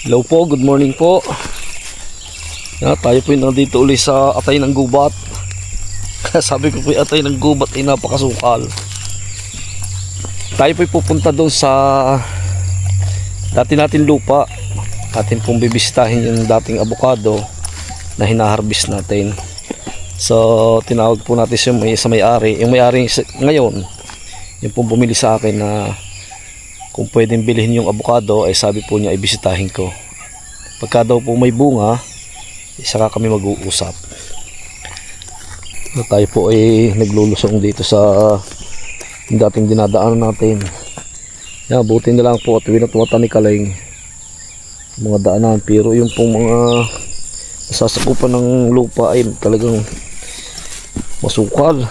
Hello po, good morning po. Tayo po nandito ulit sa Atay ng Gubat. Sabi ko po Atay ng Gubat ay napakasukal. Tayo po pupunta doon sa dati natin lupa. Atin pong bibisitahin yung dating avocado na hinaharvest natin. So tinawag po natin sa may-ari. Yung may-ari ngayon, yung pong bumili sa akin na kung pwedeng bilhin yung avocado, ay sabi po niya ay bisitahin ko. Pagka daw po may bunga, saka kami mag-uusap. So, tayo po ay naglulusong dito sa dating dinadaanan natin. Buti na lang po at winatwata ni Kaleng mga daanan, pero yung pong mga nasasakupan ng lupa ay talagang masukal.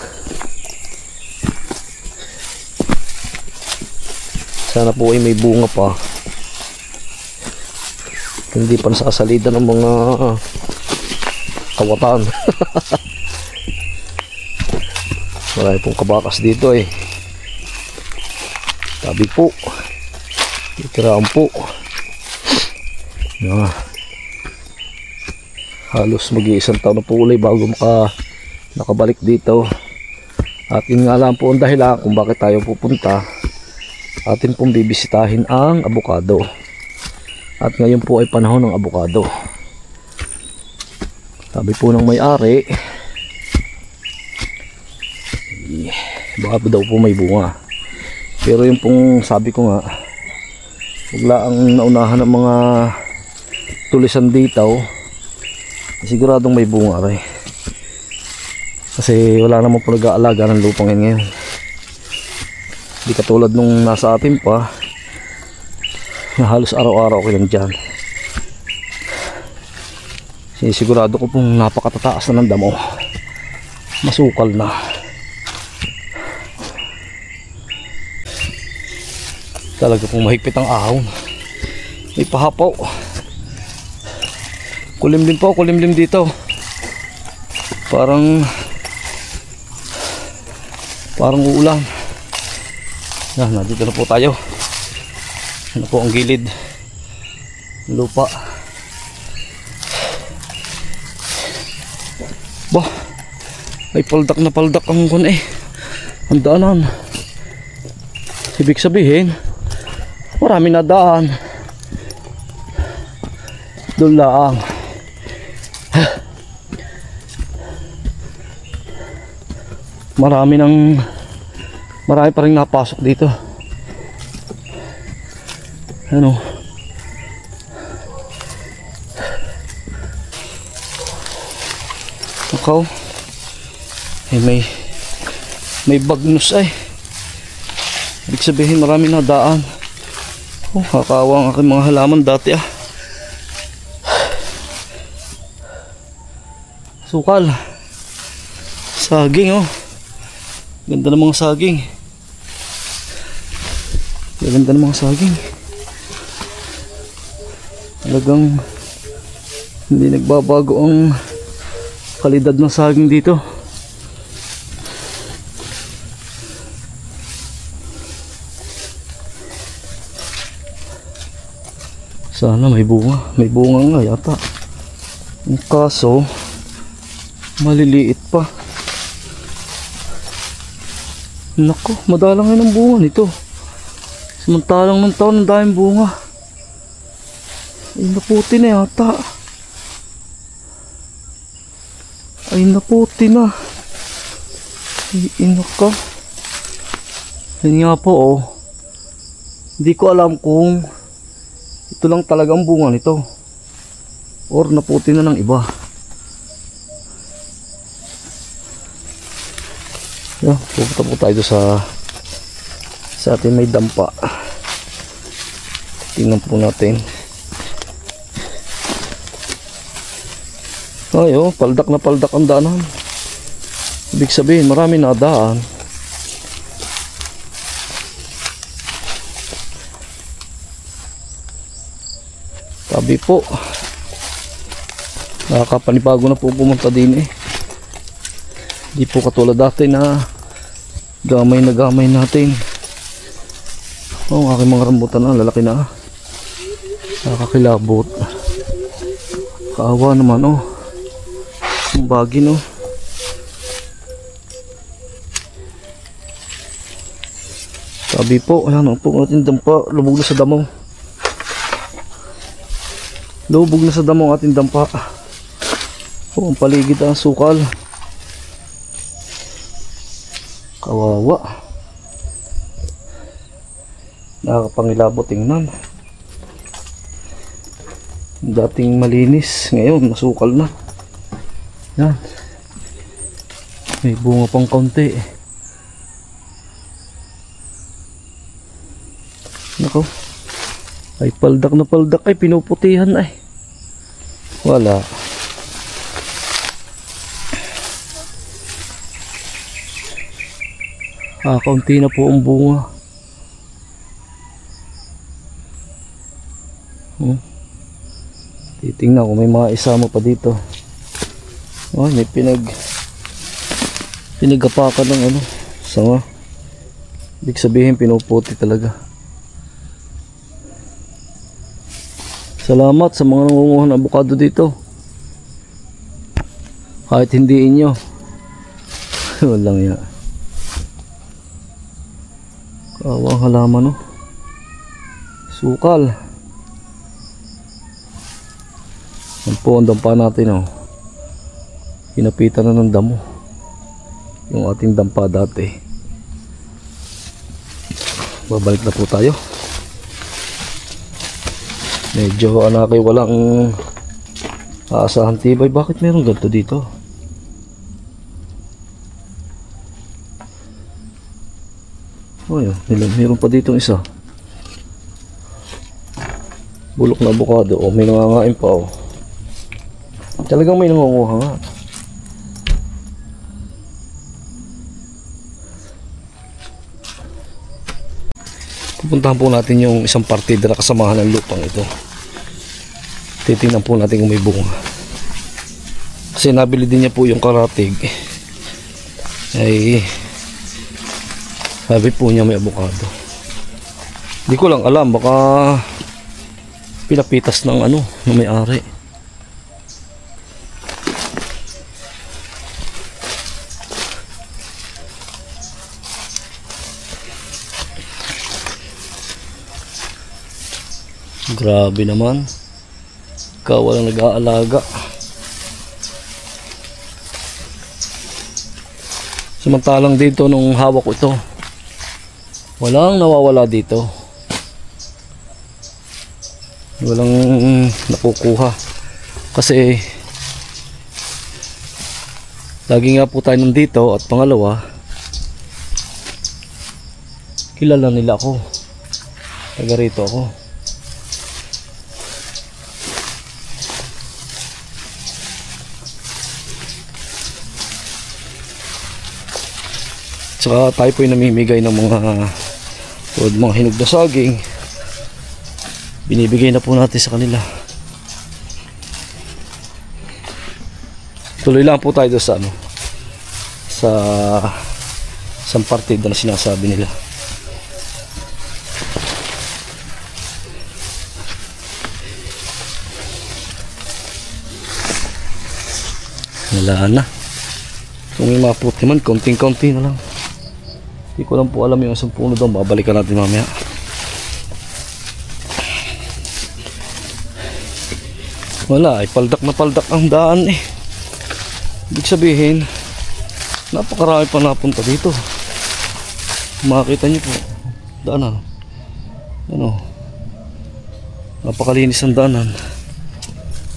Sana po ay may bunga pa. Hindi pa nasasalida ng mga kawatan. Marami pong kabakas dito eh. Tabi po. Itiraan po. Halos mag-iisang taon na po ulit bago nakabalik dito. At yun nga lang po ang dahilan kung bakit tayo pupunta. Atin pong bibisitahin ang avocado. At ngayon po ay panahon ng avocado. Sabi po ng may-ari, baka daw po may bunga. Pero yung pong sabi ko nga, bigla ang naunahan ng mga tulisan dito, siguradong may bunga rin. Kasi wala naman po nag-aalaga ng lupang yan ngayon. Di katulad nung nasa atin pa na halos araw-araw ko lang dyan. Sigurado ko pong napakatataas na ng damo. Masukal na. Talaga pong mahigpit ang ahon. May pahapaw. Kulimlim po, kulimlim dito. Parang uulan. Nandito na po tayo. Ano po ang gilid lupa. Bah, ay paldak na paldak ang kun eh. Ang daanan. Ibig sabihin, marami na daan. Doon lang. Marami pa rin napasok dito. Ano? Akaw. May bagnos ay. Ibig sabihin marami na daan. Oh, kakawa ang aking mga halaman dati ah. Sukal. Saging oh. Ganda ng mga saging. Ganda ng mga saging. Talagang hindi nagbabago ang kalidad ng saging dito. Sana may bunga. May bunga nga yata. Ang kaso maliliit pa. Nako, madalang yun ang bunga nito. Samantalang ng taon, ang daming bunga. Ay naputi na yata. Ay naputi na. Ay inaka. Yan nga po oh. Hindi ko alam kung ito lang talaga ang bunga nito or naputi na ng iba. Pupunta po tayo sa atin may dampa. Tingnan po natin. Ay oh, paldak na paldak ang daanan. Ibig sabihin marami na daan. Sabi po, nakakapanibago na po pumunta din eh. Hindi po katulad dati na gamay na gamay natin. Oh, aking mga rambutan na lalaki na. Nakakilabot. Kaawa naman oh. Ang bagi no. Sabi po, ayan po ating dampa, lubog na sa damo. Lubog na sa damo ang ating dampa. Oh, ang paligid ang sukal. Kawawa. Nakakapangilabot tingnan. Dating malinis, ngayon masukal na. Yan. May bunga pang kaunti. Nako. Ay paldak na paldak ay pinuputihan ay. Wala. Kaunti na po ang bunga. Titingnan ko may mga isama pa dito. Oh, may pinagapakan ng ano, sanga. Ibig sabihin pinuputi talaga. Salamat sa mga nangunguha ng avocado dito. Kahit hindi inyo. Walang yan. Kawang halaman no. Sukal. Yan po ang dampa natin oh. Hinapitan na ng damo yung ating dampa dati. Babalik na po tayo. Medyo anakay walang aasahan tibay. Bakit meron ganito dito? Oh yun, meron pa dito isa. Bulok na avocado. Oh, may nangangain pa oh. Talagang may nangunguha nga. Pupuntahan po natin yung isang partida na kasamahan ng lupang ito. Titingnan po natin kung may bunga. Kasi nabili din niya po yung karatig. Ay sabi po niya may avocado. Hindi ko lang alam, baka pinapitas ng ano, ng may-ari. Grabe naman. Ikaw walang nag-aalaga. Samantalang dito nung hawak ko ito, walang nawawala dito. Walang nakukuha. Kasi lagi nga po tayo nandito. At pangalawa, kilala nila ako. Taga rito ako. Tsaka tayo po yung namimigay ng mga hinog na saging. Binibigay na po natin sa kanila. Tuloy lang po tayo doon sa ano, sa isang partida na sinasabi nila. Wala na. Kung may maputi man, konting-konti na lang. Hindi ko lang po alam yung isang puno doon. Babalikan natin mamaya. Wala, ay paldak na paldak ang daan eh. Ibig sabihin, napakarami pa napunta dito. Makikita nyo po, daanan. Ano, napakalinis ang daanan.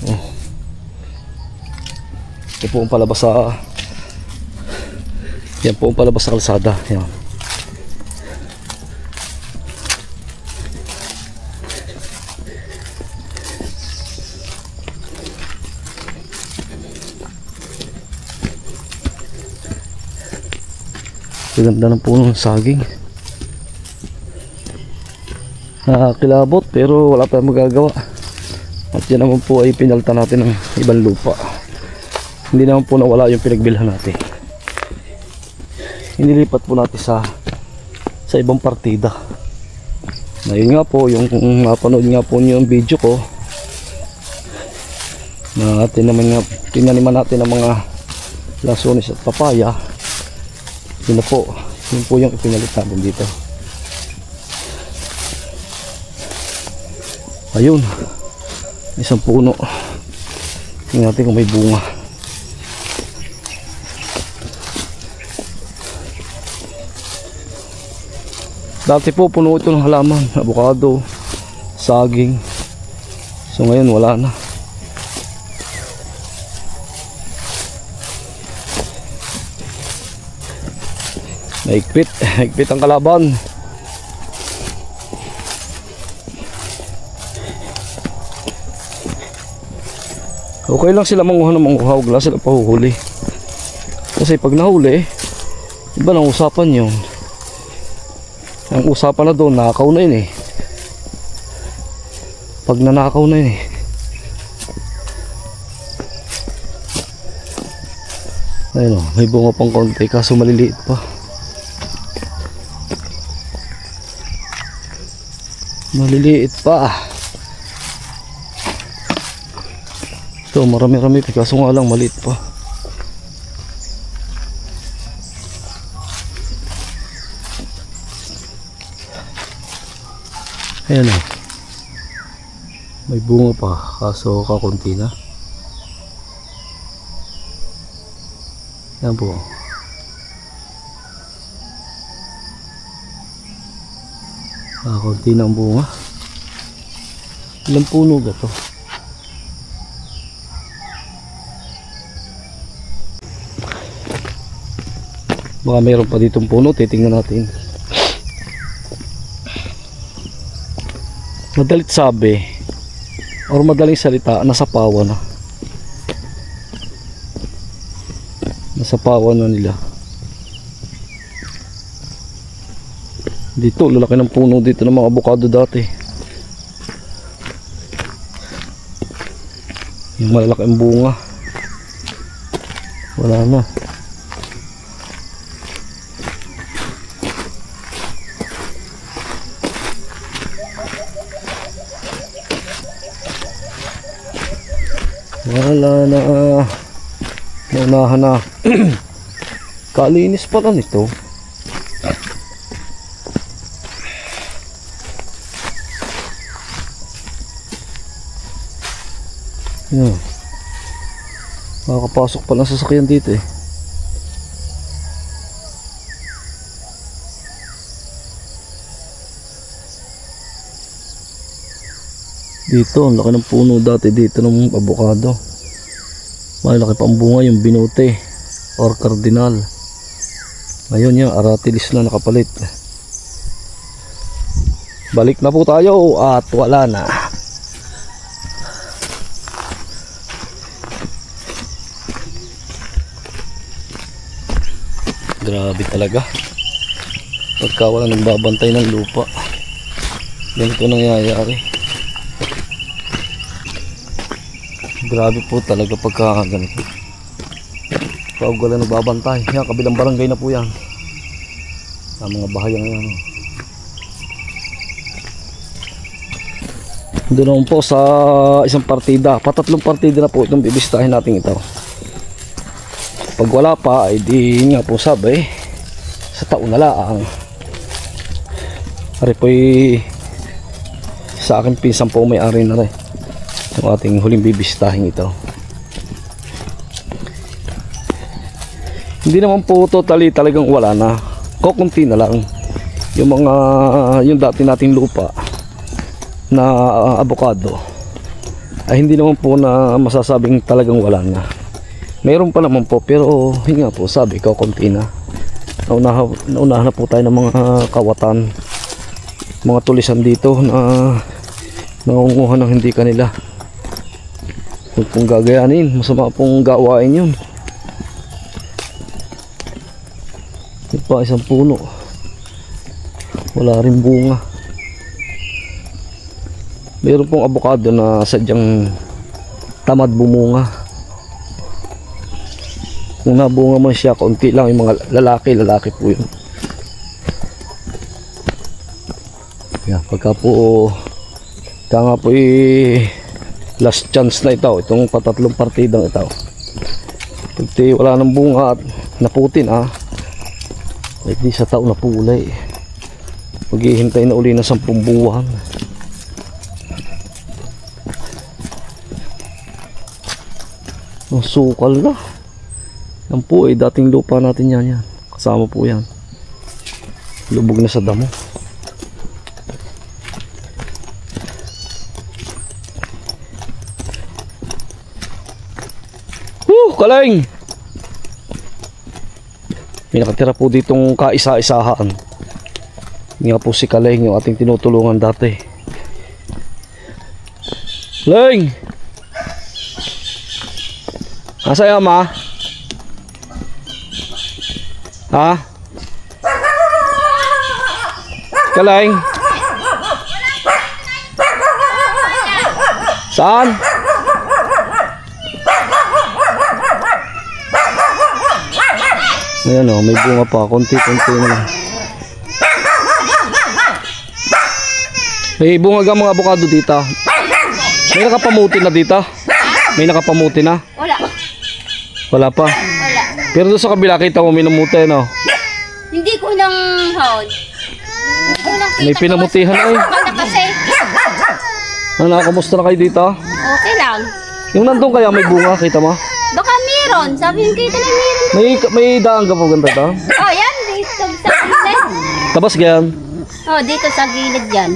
Oh. Yan po ang palabas sa kalsada. Yan. Ganda ng puno ng saging. Nakakilabot pero wala tayong magagawa. At yan naman po ay pinalta natin ng ibang lupa. Hindi naman po nawala yung pinagbilhan natin. Inilipat po natin sa ibang partida. Ngayon nga po, yung napanood nga po niyo yung video ko na tinaniman natin ng mga lansones at papaya. Yun po yung ipinalit natin dito. Ayun, isang puno. Tingnan natin kung may bunga. Dati po puno ito ng halaman, avocado, saging. So ngayon wala na. Higpit ang kalaban. Okay lang sila manguha ng mangguha, wala sila pahuhuli. Kasi pag nahuli, iba lang usapan yun. Ang usapan na doon, nakakaw na yun eh. Pag nanakaw na yun eh. Ayun o, may bunga pang konti kaso maliliit pa. Maliliit pa. Ito marami-rami kaso nga lang maliit pa. Ayan o, may bunga pa kaso kakunti na. Ayan po. Kakunti na ang bunga. Ilang puno ba ito? Baka mayroon pa ditong puno, titingnan natin. Madalit sabi or madaling salita, nasa pawa na. Nasa pawa na nila. Dito, lalaki ng puno dito ng mga avocado dati. Yung malalaki ang bunga. Wala na. Wala na. Naunahan na. Kalinis pala nito. Yan. Makakapasok pa lang sasakyan dito eh. Dito, ang laki ng puno dati dito ng avocado. Malaki pa ang bunga yung binote or cardinal. Ngayon yung aratilis na nakapalit. Balik na po tayo at wala na. Grabe talaga. Pagka wala nang babantay ng lupa, ganito nangyayari. Grabe po talaga pagka ganito. Pag wala nang babantay. Yan, kabilang barangay na po yan. Ang mga bahayang yan. Doon naman po sa isang partida. Patatlong partida na po itong bibistahin natin ito. Pag wala pa, ay di nga po sabi, sa taon na lang. Ari po sa akin pinsan po may-ari na rin yung ating huling bibistahin ito. Hindi naman po totally talagang wala na. Kukunti na lang. Yung dati nating lupa na avocado ay hindi naman po na masasabing talagang wala na. Meron pa naman po pero hindi nga po sabi kukunti na. Naunahan na po tayo ng mga kawatan, mga tulisan dito na nangunguha ng hindi kanila. Huwag pong gagayanin, masama pong gawain yun. Ito pa isang puno, wala rin bunga. Meron pong avocado na sadyang tamad bumunga. Kung nabunga man siya, kaunti lang. Yung mga lalaki po yun. Yan, pagka nga po last chance na ito, itong patatlong partidang ito. Pagti wala nang bunga at naputin ay di sa taon na pulay. Maghihintay na uli na 10 buwan. Ang sukal na. Yan po ay dating lupa natin yan. Kasama po yan. Lubog na sa damo. Kaling! May nakatira po ditong kaisa-isahaan. Nga po si Kaling, yung ating tinutulungan dati. Kaling! Nasa iyo, ma? Ha? Kaling? Saan? Ayan o, may bunga pa, konti-konti na lang. May bunga ka mga avocado dito. May nakapamuti na dito? May nakapamuti na? Wala. Wala pa? Wala. Pero doon sa kabila, kita mo may namuti, no? Hindi ko nang haon. May pinamutihan na eh. Wala kasi. Ano, kamusta na kayo dito? Okay lang. Yung nandun kaya may bunga, kita mo? Baka meron. Sabi yung kita na meron. May daan ka po ganda ito? Oh, yan. Dito sa gilid. Tapos ganyan. Oh, dito sa gilid yan.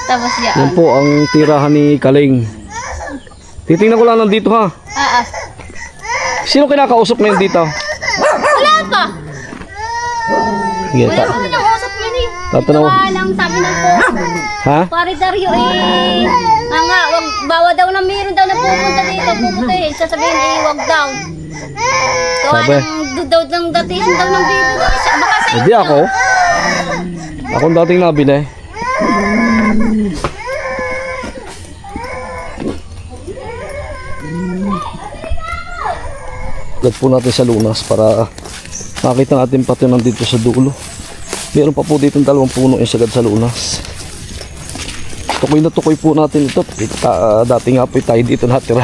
Tapos yan. Yan po ang tirahan ni Kaling. Titingnan ko lang nandito ha. Sino kinakausap ngayon dito? Wala pa. Sige, Wala pa nang usap yun eh. Tatanaw. Wala lang sabi ng po. Ha? Paridaryo eh. Nga, wag, bawa daw na meron daw na pupunta dito. Pupunta eh. Sasabihin eh, wag daw. Sabi? Daw ng datisin daw ng baby. Baka sa'yo. Hindi ako. Akong dating nabili. Agad po natin sa lunas para makita natin pati nandito sa dulo. Meron pa po dito 2 puno yung sagad sa lunas. Tukoy na tukoy po natin ito. Dati nga po tayo dito natira.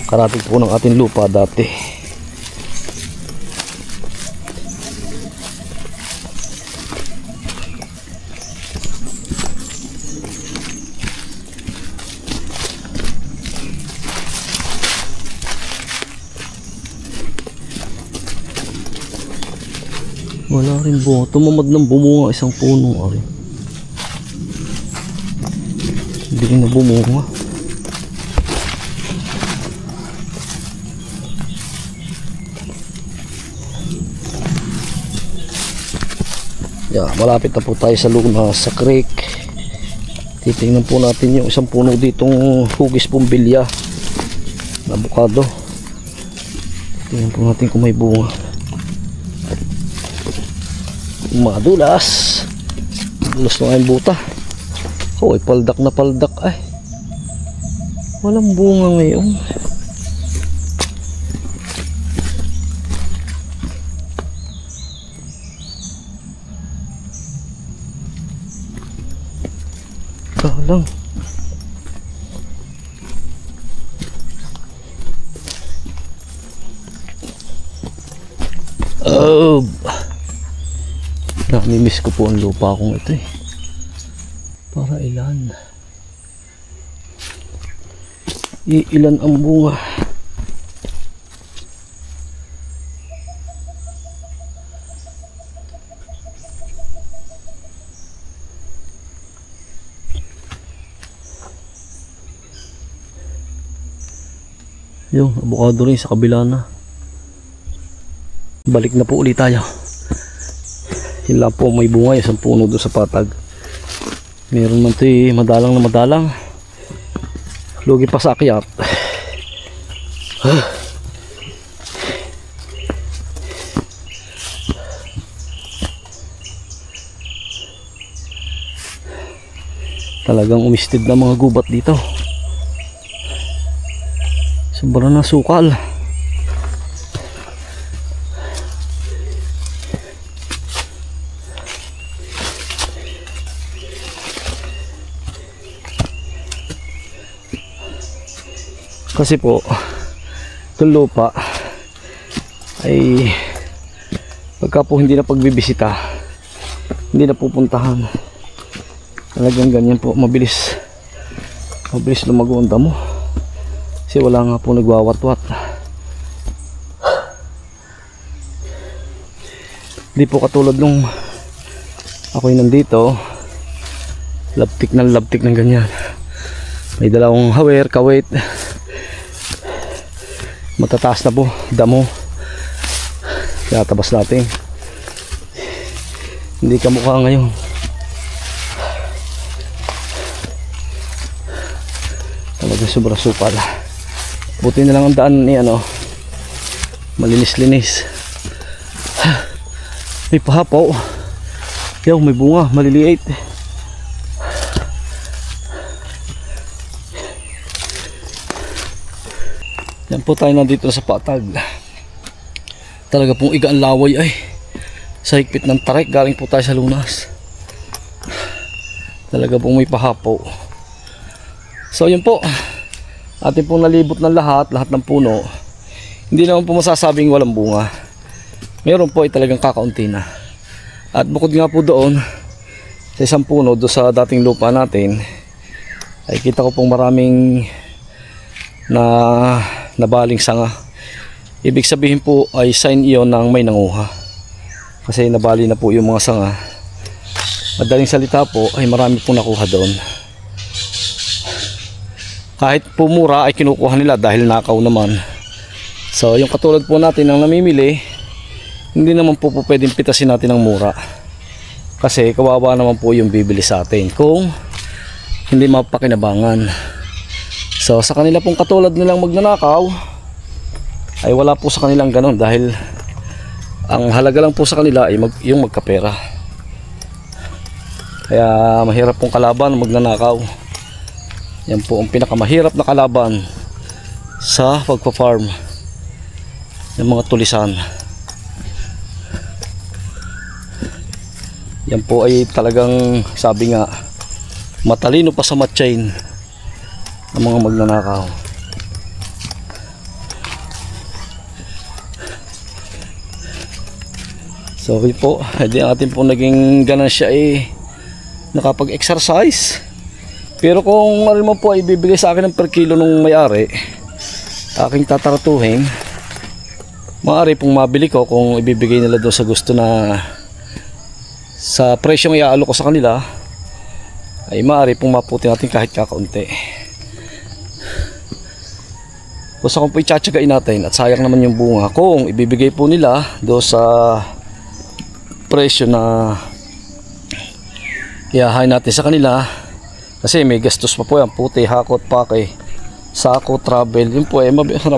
Karating po ng ating lupa dati. Wala rin bunga. Tumamad ng bumunga isang puno. Hindi rin na bumunga. Yeah, malapit na po tayo sa lunas, sa creek. Titingnan po natin yung isang puno ditong hugis pumbilya na avocado. Tingnan po natin kung may bunga. Madulas. Dulas na ngayong buta. Oh, paldak na paldak ay. Walang bunga ngayon. Lang. Oh, namimiss ko po ang lupa kong ito eh. Para ilan? Ilan ang bunga? Yung avocado rin sa kabila na. Balik na po ulit tayo. Yun lang po, may bunga isang puno doon sa patag. Meron man ito eh, madalang na madalang. Lugi pa sa akyat. Talagang umistid na mga gubat dito. Sobrang na sukal. Kasi po itong lupa ay pagka po hindi na pagbibisita, hindi na pupuntahan, talagang ganyan po, mabilis lumago ang damo kasi wala nga po nagwawatwat. Hindi po katulad nung ako'y nandito, labtik ng ganyan, may dalawang hawer, kawit, matataas na po damo, kaya tabas natin, hindi ka mukha ngayon. Talagang sobrang supal. Buti na lang ang daan ni malinis-linis. May pahapaw. Yaw, may bunga, maliliit. Yan po tayo nandito sa patag. Talaga pong iga ang laway ay sa higpit ng tarik. Galing po tayo sa lunas. Talaga pong may pahapaw. So yun po, atin pong nalibot ng lahat ng puno. Hindi naman po masasabing walang bunga. Meron po ay talagang kakaunti na. At bukod nga po doon sa isang puno doon sa dating lupa natin, ay kita ko pong maraming nabaling sanga. Ibig sabihin po ay sign iyon ng may nanguha, kasi nabali na po yung mga sanga. Madaling salita po ay marami pong nakuha doon. Kahit po mura ay kinukuha nila dahil nakaw naman. So yung katulad po natin ang namimili, hindi naman po pwedeng pitasin natin ng mura, kasi kawawa naman po yung bibili sa atin kung hindi mapakinabangan. So sa kanila pong katulad nilang magnanakaw ay wala po sa kanilang ganon, dahil ang halaga lang po sa kanila ay yung magkapera. Kaya mahirap pong kalaban magnanakaw. Yan po ang pinakamahirap na kalaban sa pagpa-farm ng mga tulisan. Yan po ay talagang, sabi nga, matalino pa sa matchain ang mga magnanakaw. So yun po, hindi atin po naging ganansya ay nakapag-exercise. Pero kung ano naman po ay bibigay sa akin ng per kilo nung may-ari, aking tataratuhin, maaari pong mabili ko kung ibibigay nila doon sa gusto na sa presyong iaalok ko sa kanila, ay maaari pong maputi natin kahit kakaunti. Basta kung po itsatsagain natin at sayang naman yung bunga, kung ibibigay po nila doon sa presyo na iahain natin sa kanila, kasi may gastos pa po yan, puti, hakot, pake, sako, travel, yun po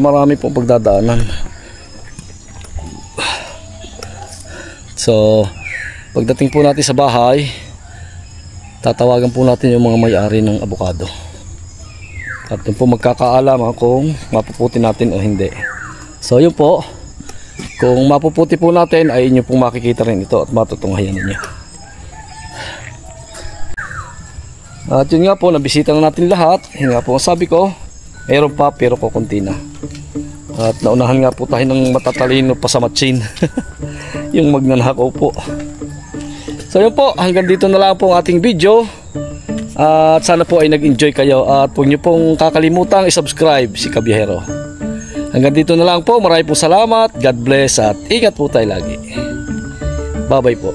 marami pong pagdadaanan. So pagdating po natin sa bahay, tatawagan po natin yung mga may-ari ng abukado at yun po magkakaalaman kung mapuputi natin o hindi. So yun po, kung mapuputi po natin ay inyo pong makikita rin ito at matutunghayan ninyo. At yun nga po, nabisita na natin lahat. Yun nga po, sabi ko, mayroon pa pero kukunti na. At naunahan nga po tayo ng matatalino pa sa matchin. Yung magnanakaw po. So yun po, hanggang dito na lang po ang ating video. At sana po ay nag-enjoy kayo. At huwag nyo pong kakalimutan i-subscribe si Kabiyahero. Hanggang dito na lang po, maraming po salamat. God bless at ingat po tayo lagi. Bye bye po.